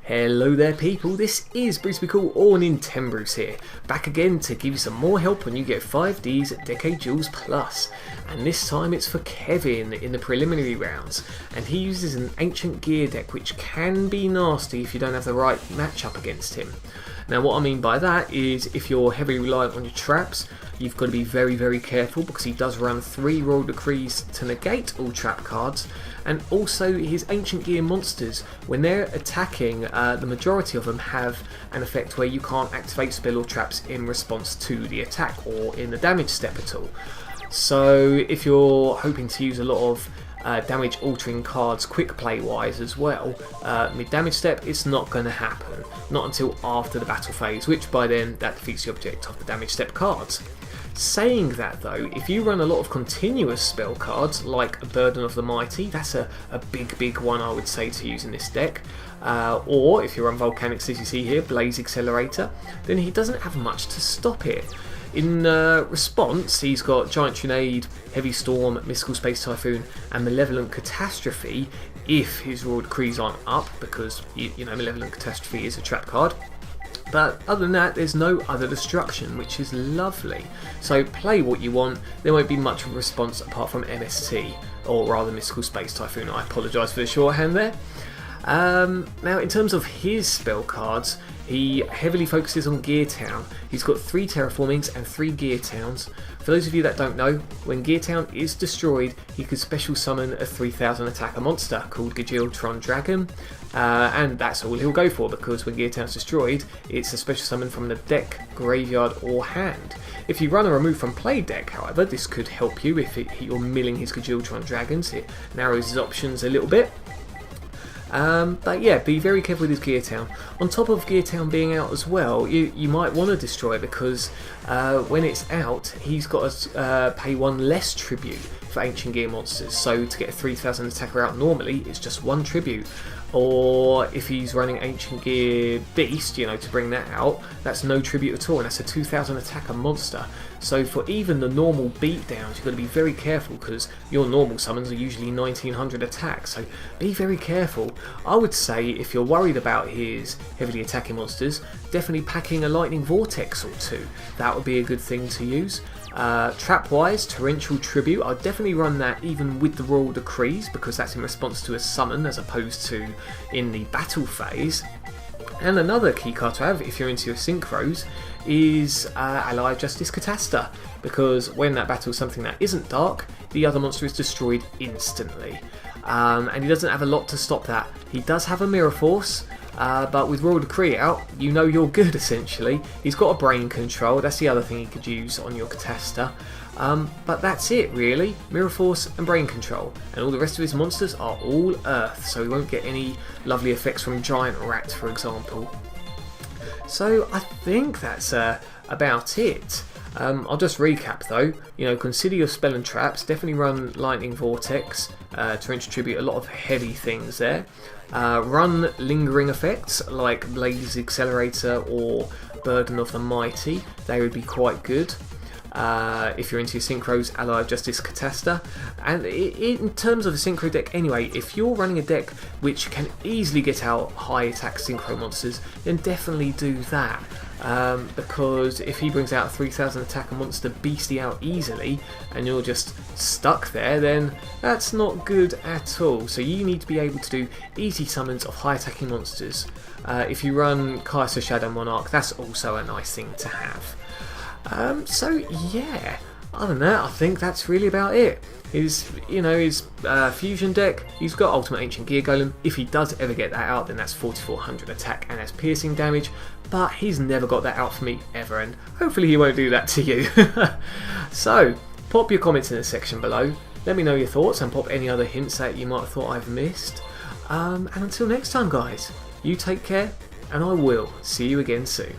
Hello there people, this is Bruce Cool or nintenbruce here, back again to give you some more help when you get 5D's Decade Duels Plus. And this time it's for Kevin in the preliminary rounds, and he uses an ancient gear deck which can be nasty if you don't have the right matchup against him. Now what I mean by that is if you're heavily reliant on your traps, you've got to be very careful because he does run 3 Royal Decrees to negate all trap cards, and also his ancient gear monsters, when they're attacking, the majority of them have an effect where you can't activate spell or traps in response to the attack or in the damage step at all. So if you're hoping to use a lot of damage altering cards quick play wise as well, mid damage step it's not going to happen, not until after the battle phase, which by then that defeats the object of the damage step cards. Saying that though, if you run a lot of continuous spell cards like Burden of the Mighty, that's a big one I would say to use in this deck, or if you run Volcanics as you see here, Blaze Accelerator, then he doesn't have much to stop it. In response, he's got Giant Trunade, Heavy Storm, Mystical Space Typhoon and Malevolent Catastrophe if his Royal Decrees aren't up, because you know Malevolent Catastrophe is a trap card. But other than that, there's no other destruction, which is lovely. So play what you want, there won't be much of a response apart from MST, or rather Mystical Space Typhoon, I apologise for the shorthand there. Now in terms of his spell cards, he heavily focuses on Geartown. He's got 3 Terraformings and 3 Geartowns. For those of you that don't know, when Geartown is destroyed, he could special summon a 3000 attacker monster called Gadjiltron Dragon, and that's all he'll go for, because when Geartown's destroyed, it's a special summon from the deck, graveyard or hand. If you run a remove from play deck, however, this could help you if you're milling his Gadjiltron Dragons. It narrows his options a little bit. But yeah, be very careful with his Geartown. On top of Geartown being out as well, you might want to destroy it, because when it's out, he's got to pay 1 less tribute for ancient gear monsters. So to get a 3000 attacker out normally, it's just 1 tribute. Or if he's running ancient gear beast, you know, to bring that out, that's no tribute at all, and that's a 2000 attacker monster. So for even the normal beatdowns, you've got to be very careful, because your normal summons are usually 1900 attack, so be very careful. I would say if you're worried about his heavily attacking monsters, definitely packing a lightning vortex or 2. That would be a good thing to use. Trap wise, torrential tribute, I'd definitely run that even with the Royal Decrees, because that's in response to a summon as opposed to in the battle phase. And another key card to have if you're into your synchros is Ally of Justice Catasta, because when that battles something that isn't dark, the other monster is destroyed instantly. And he doesn't have a lot to stop that. He does have a Mirror Force, but with Royal Decree out, you know you're good essentially. He's got a Brain Control, that's the other thing he could use on your Catasta. But that's it really, Mirror Force and Brain Control, and all the rest of his monsters are all Earth, so he won't get any lovely effects from Giant Rat for example. So I think that's about it. I'll just recap though. You know, consider your spell and traps. Definitely run Lightning Vortex, Torrential Tribute, a lot of heavy things there. Run lingering effects like Blaze Accelerator or Burden of the Mighty. They would be quite good. If you're into your synchros, Ally of Justice Catasta. And in terms of a synchro deck anyway, if you're running a deck which can easily get out high attack synchro monsters, then definitely do that. Because if he brings out a 3000 attacker monster beastie out easily and you're just stuck there, then that's not good at all. So you need to be able to do easy summons of high attacking monsters. If you run Kaiser Shadow Monarch, that's also a nice thing to have. So yeah, other than that, I think that's really about it. His fusion deck, he's got Ultimate Ancient Gear Golem. If he does ever get that out, then that's 4400 attack and has piercing damage, but he's never got that out for me ever, and hopefully he won't do that to you. So pop your comments in the section below, let me know your thoughts and pop any other hints that you might have thought I've missed. And until next time guys, you take care, and I will see you again soon.